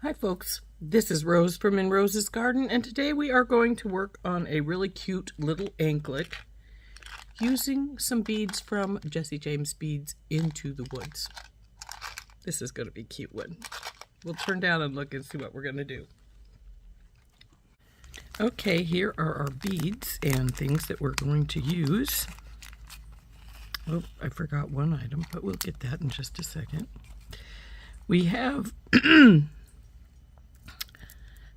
Hi folks, this is Rose from In Rose's Garden, and today we are going to work on a really cute little anklet using some beads from Jesse James Beads Into the Woods. This is going to be a cute one. We'll turn down and look and see what we're going to do. Okay, here are our beads and things that we're going to use. Oh, I forgot one item, but we'll get that in just a second. We have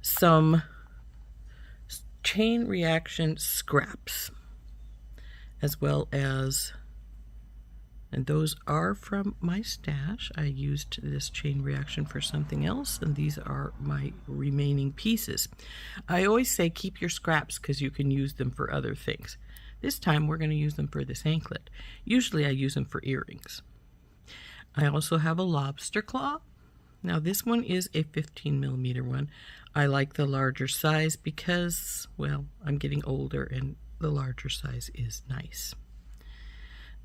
some chain reaction scraps, as well as, and those are from my stash. I used this chain reaction for something else, and these are my remaining pieces. I always say keep your scraps because you can use them for other things. This time we're going to use them for this anklet. Usually I use them for earrings. I also have a lobster claw. Now this one is a 15mm one. I like the larger size because, well, I'm getting older and the larger size is nice.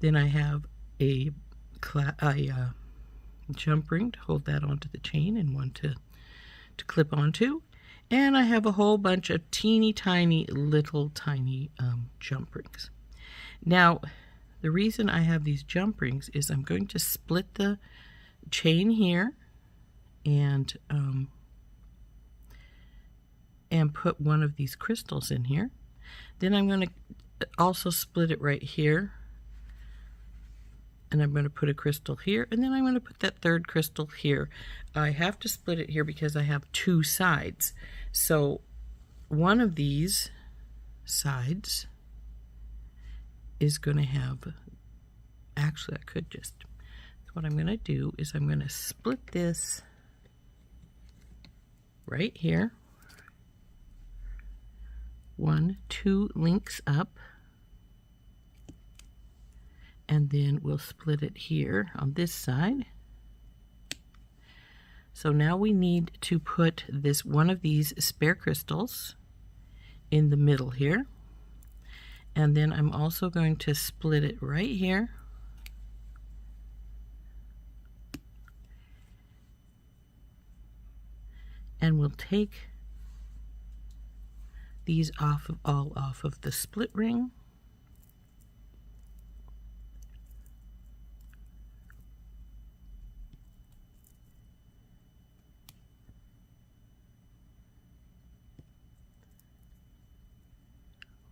Then I have a jump ring to hold that onto the chain and one to clip onto. And I have a whole bunch of teeny tiny little tiny jump rings. Now, the reason I have these jump rings is I'm going to split the chain here and put one of these crystals in here. Then I'm going to also split it right here, and I'm going to put a crystal here, and then I'm going to put that third crystal here. I have to split it here because I have two sides. So one of these sides is going to have, actually I could just, what I'm going to do is I'm going to split this right here. 2 links up, and then we'll split it here on this side. So now we need to put this one of these spare crystals in the middle here, and then I'm also going to split it right here. And we'll take these all off of the split ring.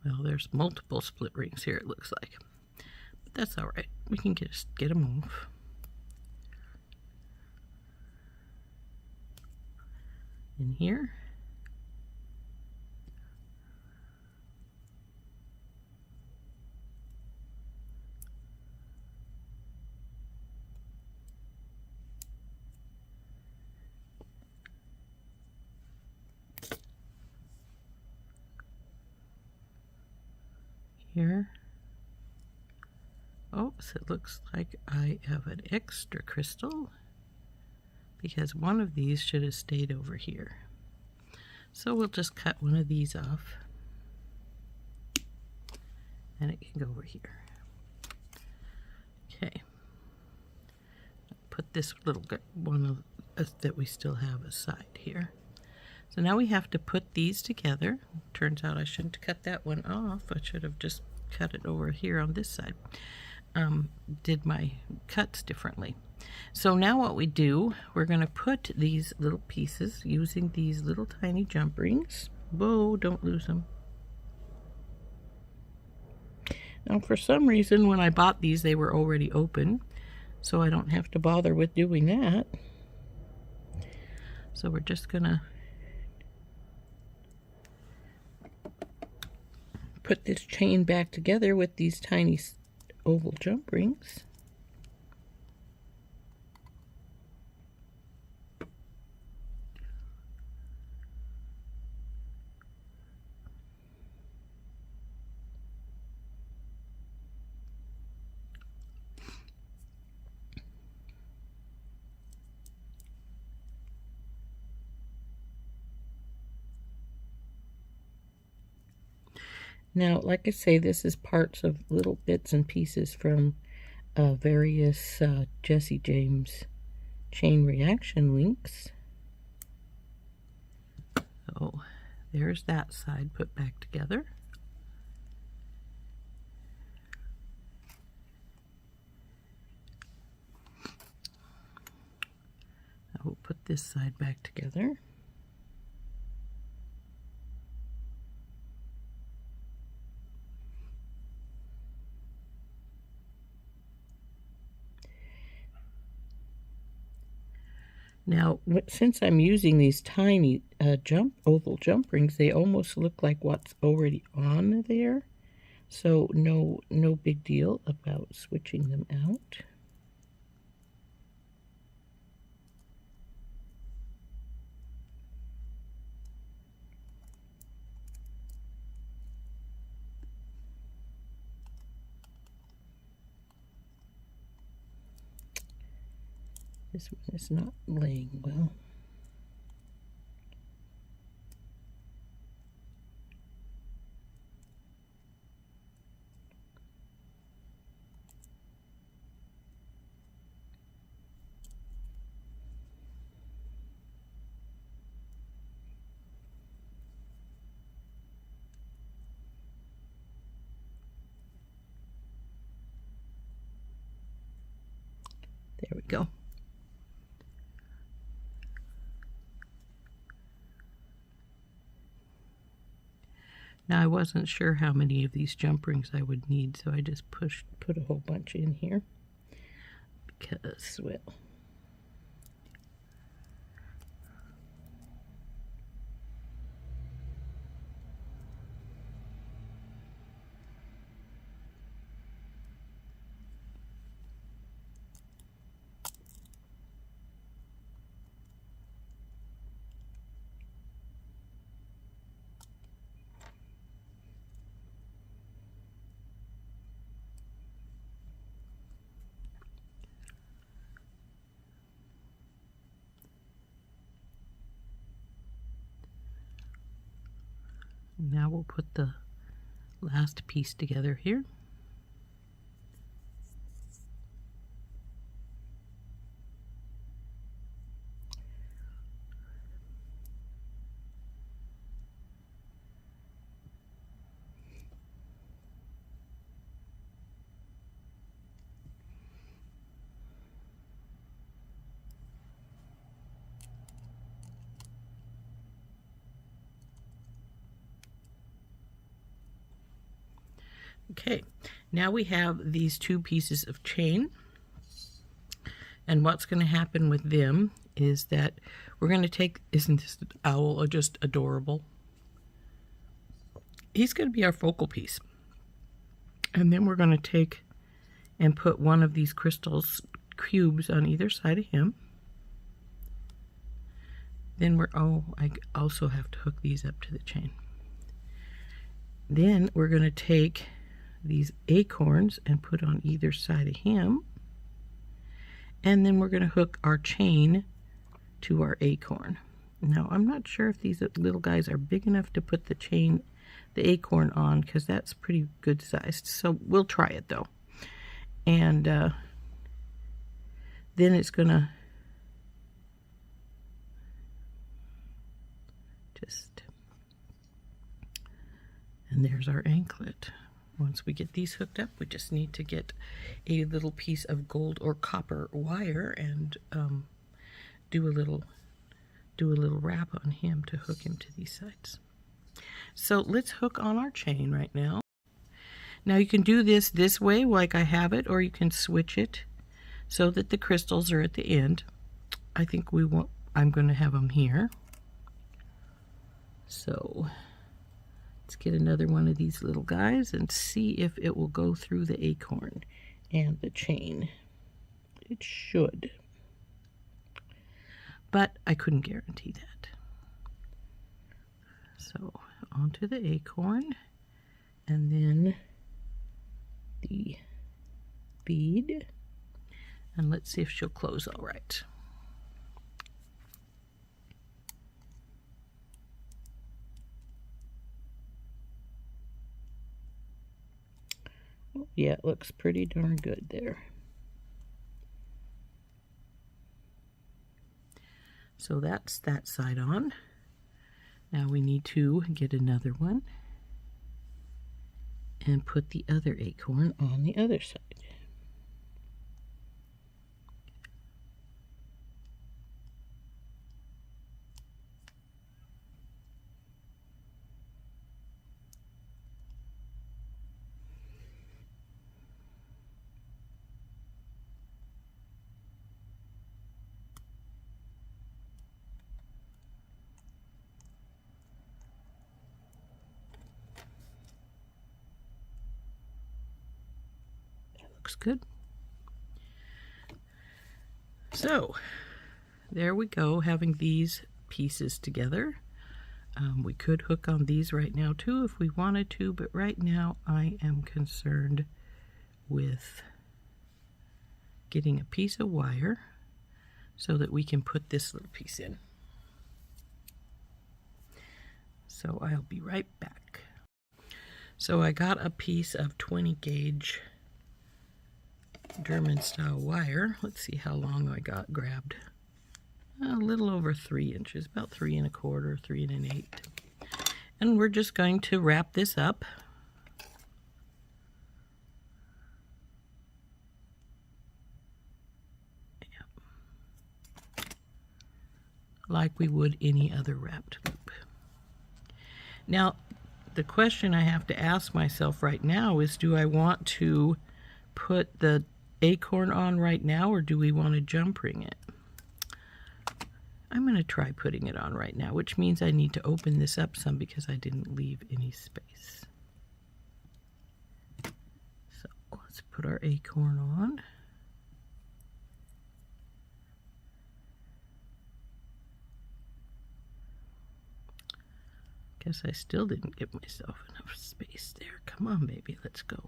Well, there's multiple split rings here, it looks like, but that's all right. We can get them off. In here. Here. Oh, so it looks like I have an extra crystal because one of these should have stayed over here. So we'll just cut one of these off and it can go over here. Okay. Put this little one that we still have aside here. So now we have to put these together. Turns out I shouldn't cut that one off. I should have just cut it over here on this side. Did my cuts differently. So now what we do, we're going to put these little pieces using these little tiny jump rings. Whoa, don't lose them. Now for some reason when I bought these they were already open, so I don't have to bother with doing that. So we're just going to put this chain back together with these tiny oval jump rings. Now, like I say, this is parts of little bits and pieces from various Jesse James chain reaction links. So there's that side put back together. I will put this side back together. Now, since I'm using these tiny oval jump rings, they almost look like what's already on there. So no big deal about switching them out. This one is not laying well. There we go. Now I wasn't sure how many of these jump rings I would need, so I just put a whole bunch in here because, well, now we'll put the last piece together here. Okay, now we have these two pieces of chain, and what's going to happen with them is that we're going to take, isn't this owl just adorable? He's going to be our focal piece, and then we're going to take and put one of these crystals cubes on either side of him. Then I also have to hook these up to the chain. Then we're going to take these acorns and put on either side of him, and then we're going to hook our chain to our acorn. Now I'm not sure if these little guys are big enough to put the acorn on, because that's pretty good sized, so we'll try it though. And then it's gonna and there's our anklet. Once we get these hooked up, we just need to get a little piece of gold or copper wire and do a little wrap on him to hook him to these sides. So let's hook on our chain right now. Now you can do this way like I have it, or you can switch it so that the crystals are at the end. I think I'm going to have them here. So let's get another one of these little guys and see if it will go through the acorn and the chain. It should, but I couldn't guarantee that. So onto the acorn, and then the bead, and let's see if she'll close all right. Yeah, it looks pretty darn good there. So that's that side on. Now we need to get another one and put the other acorn on the other side. Looks good. So there we go, having these pieces together. We could hook on these right now too if we wanted to, but right now I am concerned with getting a piece of wire so that we can put this little piece in. So I'll be right back. So I got a piece of 20 gauge German style wire. Let's see how long I got grabbed. A little over 3 inches, about 3 1/4, 3 1/8. And we're just going to wrap this up. Like we would any other wrapped loop. Now, the question I have to ask myself right now is, do I want to put the acorn on right now, or do we want to jump ring it? I'm going to try putting it on right now, which means I need to open this up some because I didn't leave any space. So let's put our acorn on. Guess I still didn't give myself enough space there. Come on, baby, let's go.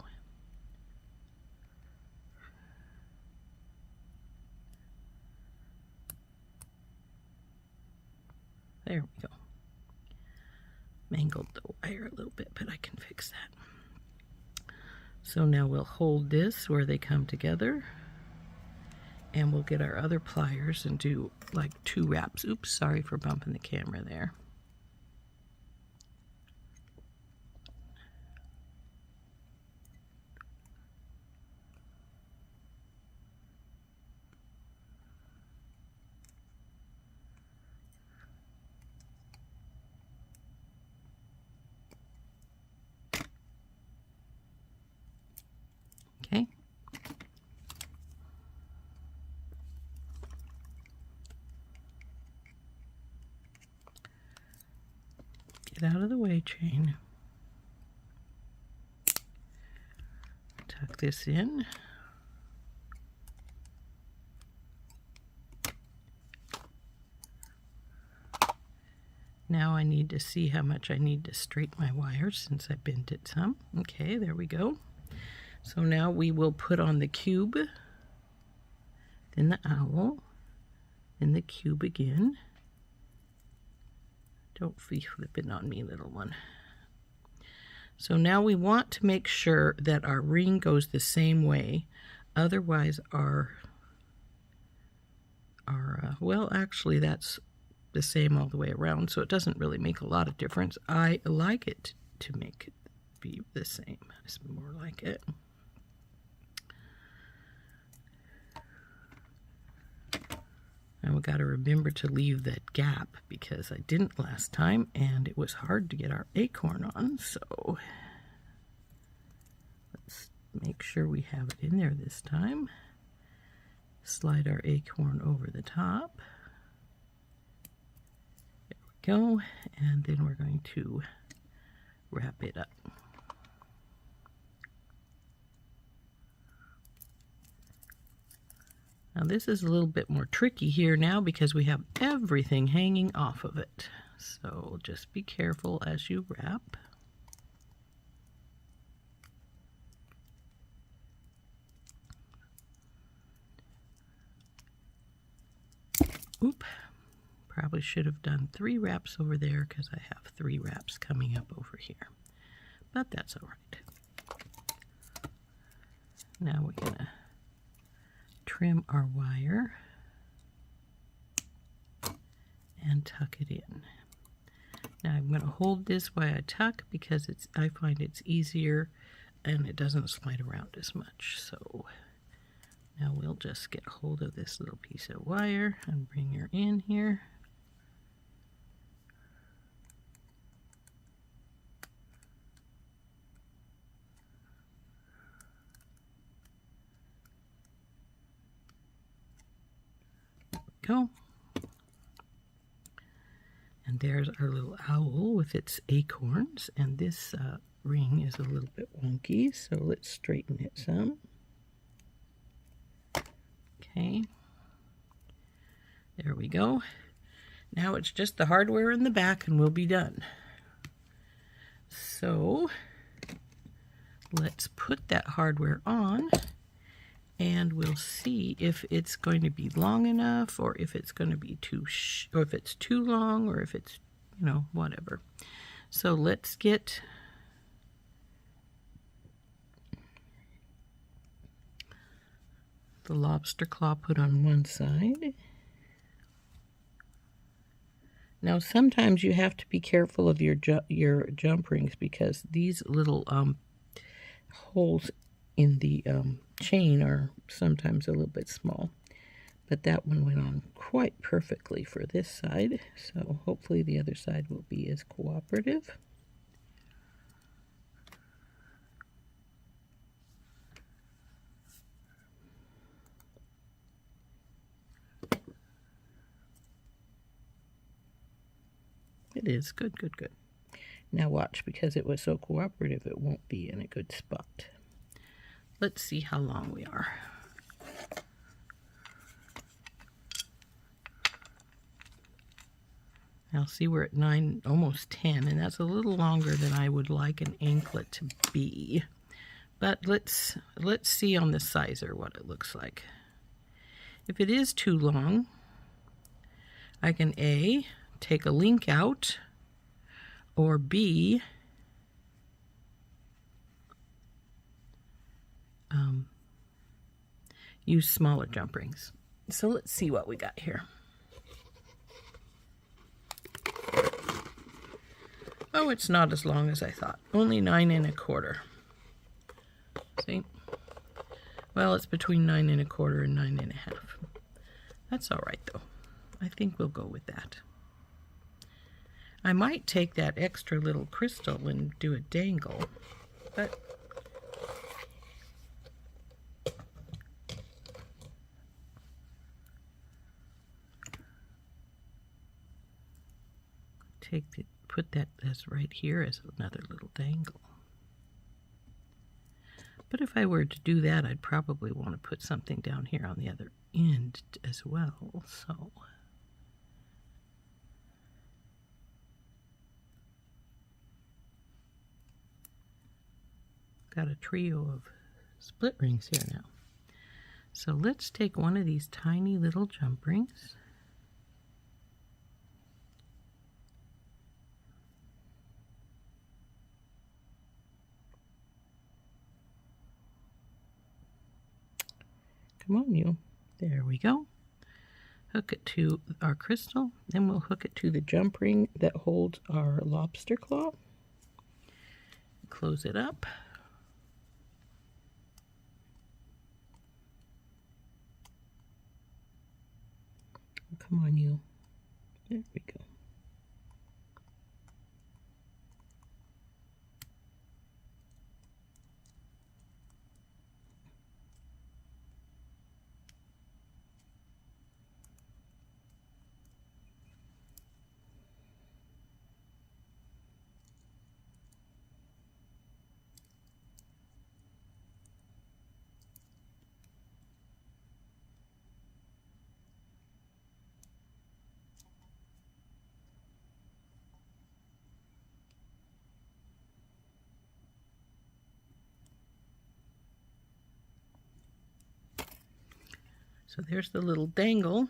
There we go. Mangled the wire a little bit, but I can fix that. So now we'll hold this where they come together, and we'll get our other pliers and do like 2 wraps. Oops, sorry for bumping the camera there. Okay. Get out of the way, chain. Tuck this in. Now I need to see how much I need to straighten my wires since I bent it some. Okay, there we go. So now we will put on the cube, then the owl, then the cube again. Don't be flipping on me, little one. So now we want to make sure that our ring goes the same way. Otherwise well, actually that's the same all the way around, so it doesn't really make a lot of difference. I like it to make it be the same. It's more like it. And we got to remember to leave that gap because I didn't last time and it was hard to get our acorn on, so let's make sure we have it in there this time. Slide our acorn over the top. There we go, and then we're going to wrap it up. Now this is a little bit more tricky here now because we have everything hanging off of it. So just be careful as you wrap. Oop, probably should have done 3 wraps over there because I have 3 wraps coming up over here. But that's all right. Now we're gonna trim our wire and tuck it in. Now I'm going to hold this while I tuck because I find it's easier and it doesn't slide around as much. So now we'll just get hold of this little piece of wire and bring her in here. Go. And there's our little owl with its acorns, and this ring is a little bit wonky, so let's straighten it some. Okay, there we go. Now it's just the hardware in the back and we'll be done. So let's put that hardware on and we'll see if it's going to be long enough, or if it's going to be or if it's too long, or if it's, you know, whatever. So let's get the lobster claw put on one side. Now sometimes you have to be careful of your jump rings, because these little holes in the chain are sometimes a little bit small. But that one went on quite perfectly for this side, so hopefully the other side will be as cooperative. It is. Good, good, good. Now watch, because it was so cooperative, it won't be in a good spot. Let's see how long we are. Now see, we're at 9, almost 10, and that's a little longer than I would like an anklet to be. But let's see on the sizer what it looks like. If it is too long, I can A, take a link out, or B, use smaller jump rings. So let's see what we got here. Oh, it's not as long as I thought. Only 9 1/4. See? Well, it's between 9 1/4 and 9 1/2. That's all right, though. I think we'll go with that. I might take that extra little crystal and do a dangle, but put that as right here as another little dangle. But if I were to do that, I'd probably want to put something down here on the other end as well. So got a trio of split rings here now. So let's take one of these tiny little jump rings. Come on, you. There we go. Hook it to our crystal, then we'll hook it to the jump ring that holds our lobster claw. Close it up. Come on, you. There we go. So there's the little dangle,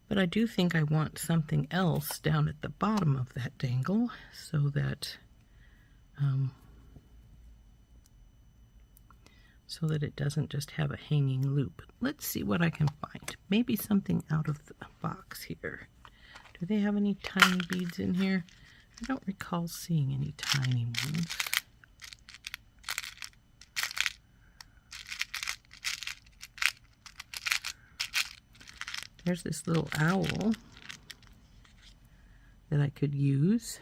but I do think I want something else down at the bottom of that dangle so that it doesn't just have a hanging loop. Let's see what I can find. Maybe something out of the box here. Do they have any tiny beads in here? I don't recall seeing any tiny ones. There's this little owl that I could use.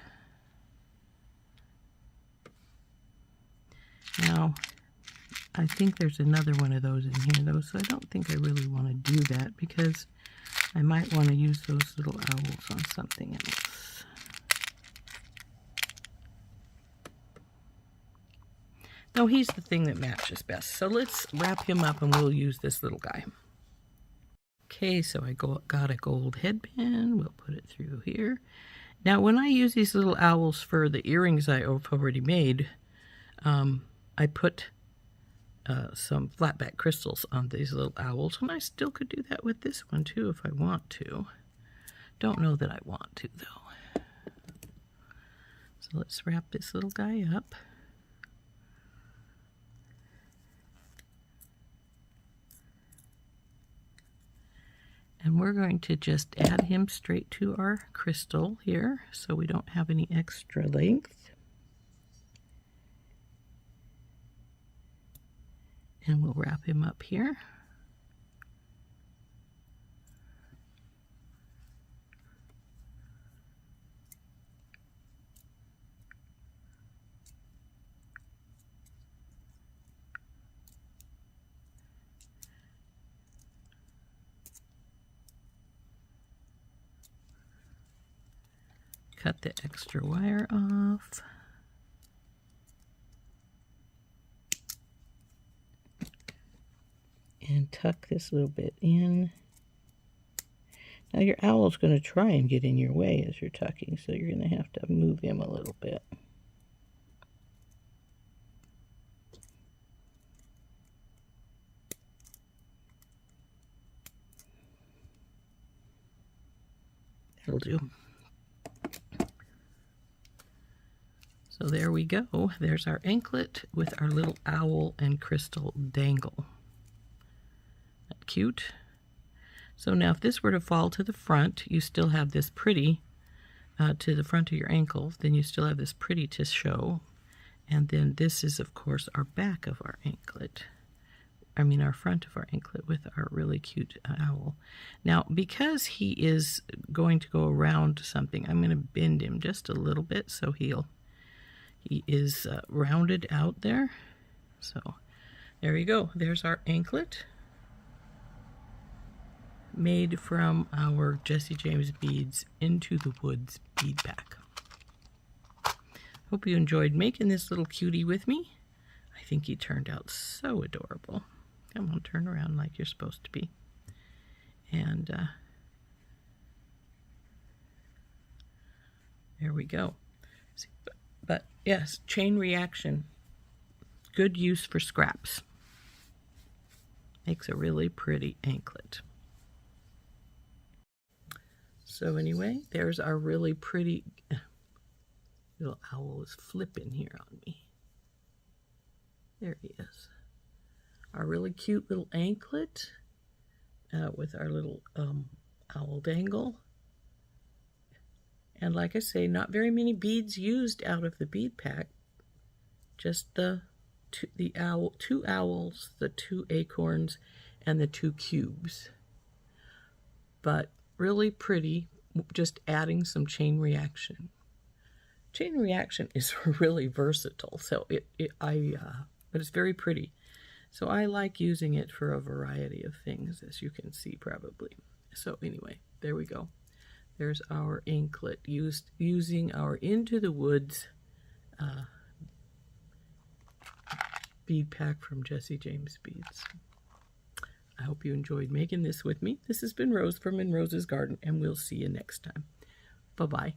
Now, I think there's another one of those in here though, so I don't think I really want to do that because I might want to use those little owls on something else. No, he's the thing that matches best. So let's wrap him up and we'll use this little guy. Okay, so I got a gold headband. We'll put it through here. Now, when I use these little owls for the earrings I've already made, I put some flatback crystals on these little owls, and I still could do that with this one too if I want to. Don't know that I want to though. So let's wrap this little guy up. And we're going to just add him straight to our crystal here so we don't have any extra length. And we'll wrap him up here. Cut the extra wire off. And tuck this little bit in. Now your owl's going to try and get in your way as you're tucking, so you're going to have to move him a little bit. That'll do. So there we go. There's our anklet with our little owl and crystal dangle. That cute? So now if this were to fall to the front, you still have this pretty to the front of your ankle. Then you still have this pretty to show. And then this is, of course, our back of our anklet. I mean, our front of our anklet with our really cute owl. Now, because he is going to go around something, I'm going to bend him just a little bit so he is rounded out there. So there you go. There's our anklet made from our Jesse James Beads Into the Woods bead pack. Hope you enjoyed making this little cutie with me. I think he turned out so adorable. Come on, turn around like you're supposed to be. And there we go. But yes, chain reaction, good use for scraps. Makes a really pretty anklet. So anyway, there's our really pretty little owl is flipping here on me. There he is. Our really cute little anklet with our little owl dangle. And like I say, not very many beads used out of the bead pack. Just two owls, the 2 acorns, and the 2 cubes. But really pretty, just adding some chain reaction. Chain reaction is really versatile, so but it's very pretty. So I like using it for a variety of things, as you can see probably. So anyway, there we go. There's our anklet using our Into the Woods bead pack from Jesse James Beads. I hope you enjoyed making this with me. This has been Rose from In Rose's Garden, and we'll see you next time. Bye-bye.